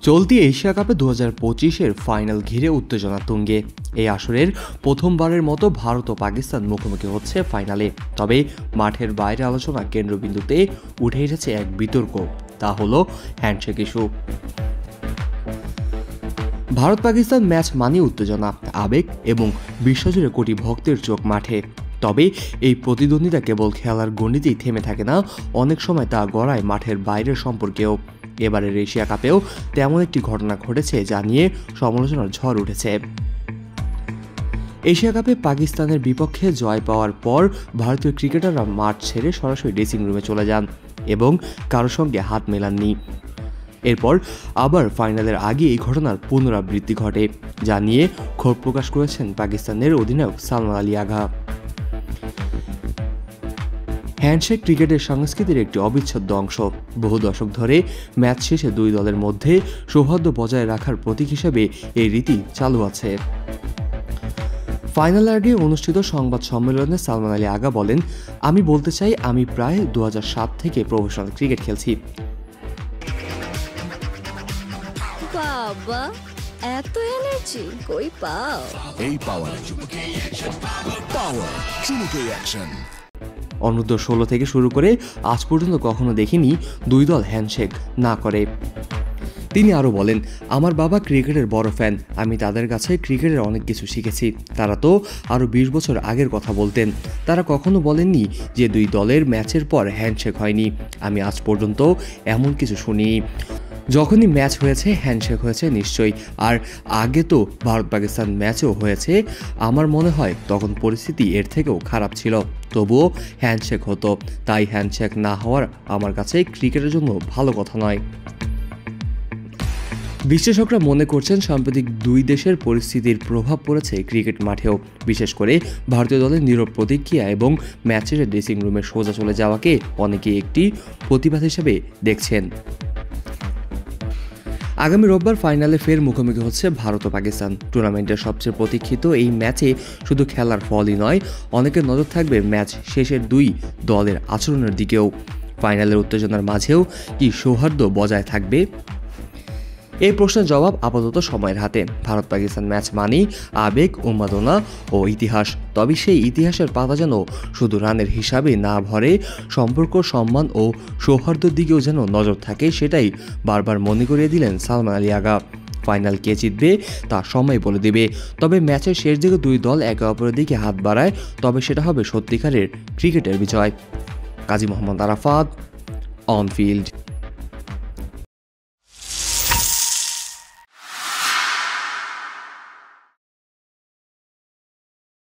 চলতি এশিয়া কাপে 2025-এর ফাইনাল ঘিরে উত্তেজনা তুঙ্গে। এই আসরের প্রথমবারের মতো ভারত ও পাকিস্তান মুখোমুখি হচ্ছে ফাইনালে। তবে মাঠের বাইরে আলোচনা কেন্দ্রবিন্দুতে উঠে এসেছে এক বিতর্ক, তা হলো handshake issue. Bharat Pakistan match মানে উত্তেজনা, আবেগ এবং বিশ্বজুড়ে কোটি ভক্তের চোখ মাঠে। তবে এই প্রতিদ্বন্দ্বিতা কেবল খেলার গণ্ডিতেই থেমে থাকে না, অনেক সময় তা গড়ায় মাঠের বাইরের সম্পর্কেও। এবারের এশিয়া কাপেও তেমন একটি ঘটনা ঘটেছে যা নিয়ে সমালোচনার ঝড় উঠেছে। এশিয়া কাপে পাকিস্তানের বিপক্ষে জয় পাওয়ার পর ভারতীয় ক্রিকেটাররা মাঠ ছেড়ে সরাসরি ড্রেসিং রুমে চলে যান এবং কারোর সঙ্গে হাত মেলাননি। এরপর আবার ফাইনালের আগে এই ঘটনার পুনরাবৃত্তি ঘটে, যা নিয়ে ক্ষোভ প্রকাশ করেছেন পাকিস্তানের অধিনায়ক সালমান আলী আগা। হ্যান্ডশেক ক্রিকেটের সংস্কৃতির একটি অবিচ্ছেদ্য অংশ। বহু দশক ধরে ম্যাচ শেষে দুই দলের মধ্যে সৌহার্দ্য বজায় রাখার প্রতীক হিসেবে এই রীতি চালু আছে। ফাইনাল আগে অনুষ্ঠিত সংবাদ সম্মেলনে সালমান আলী আগা বলেন, আমি বলতে চাই, আমি প্রায় 2007 থেকে প্রফেশনাল ক্রিকেট খেলছি। বাবা, এত এনার্জি কই পাও? এই পাওয়ার চুমুকে অ্যাকশন। অনূর্ধ্ব 16 থেকে শুরু করে আজ পর্যন্ত কখনো দেখিনি দুই দল হ্যান্ডশেক না করে। তিনি আরও বলেন, আমার বাবা ক্রিকেটের বড় ফ্যান, আমি তাদের কাছে ক্রিকেটের অনেক কিছু শিখেছি। তারা তো আরও 20 বছর আগের কথা বলতেন। তারা কখনো বলেননি যে দুই দলের ম্যাচের পর হ্যান্ডশেক হয়নি। আমি আজ পর্যন্ত এমন কিছু শুনিনি। যখনই ম্যাচ হয়েছে হ্যান্ডশেক হয়েছে নিশ্চয়ই, আর আগে তো ভারত পাকিস্তান ম্যাচও হয়েছে। আমার মনে হয় তখন পরিস্থিতি এর থেকেও খারাপ ছিল, তবুও হ্যান্ডশেক হতো। তাই হ্যান্ডশেক না হওয়ার আমার কাছে ক্রিকেটের জন্য ভালো কথা নয়। বিশ্লেষকরা মনে করছেন সাম্প্রতিক দুই দেশের পরিস্থিতির প্রভাব পড়েছে ক্রিকেট মাঠেও, বিশেষ করে ভারতীয় দলের নীরব প্রতিক্রিয়া এবং ম্যাচের ড্রেসিং রুমে সোজা চলে যাওয়াকে অনেকেই একটি প্রতিবাদ হিসেবে দেখছেন। আগামী রোববার ফাইনালে ফের মুখোমুখি হচ্ছে ভারত ও পাকিস্তান। টুর্নামেন্টের সবচেয়ে প্রতীক্ষিত এই ম্যাচে শুধু খেলার ফলই নয়, অনেকের নজর থাকবে ম্যাচ শেষের দুই দলের আচরণের দিকেও। ফাইনালের উত্তেজনার মাঝেও কি সৌহার্দ্য বজায় থাকবে? এই প্রশ্নের জবাব আপাতত সময়ের হাতে। ভারত পাকিস্তান ম্যাচ মানেই আবেগ, উন্মাদনা ও ইতিহাস। তবে সেই ইতিহাসের পাতা যেন শুধু রানের হিসাবে না ভরে, সম্পর্ক, সম্মান ও সৌহার্দ্যের দিকেও যেন নজর থাকে, সেটাই বারবার মনে করিয়ে দিলেন সালমান আলী আগা। ফাইনাল কে জিতবে তা সময় বলে দেবে। তবে ম্যাচের শেষ দিকে দুই দল একে অপরের দিকে হাত বাড়ায়, তবে সেটা হবে সত্যিকারের ক্রিকেটের বিজয়। Kazi Mohammad Arafat, on field.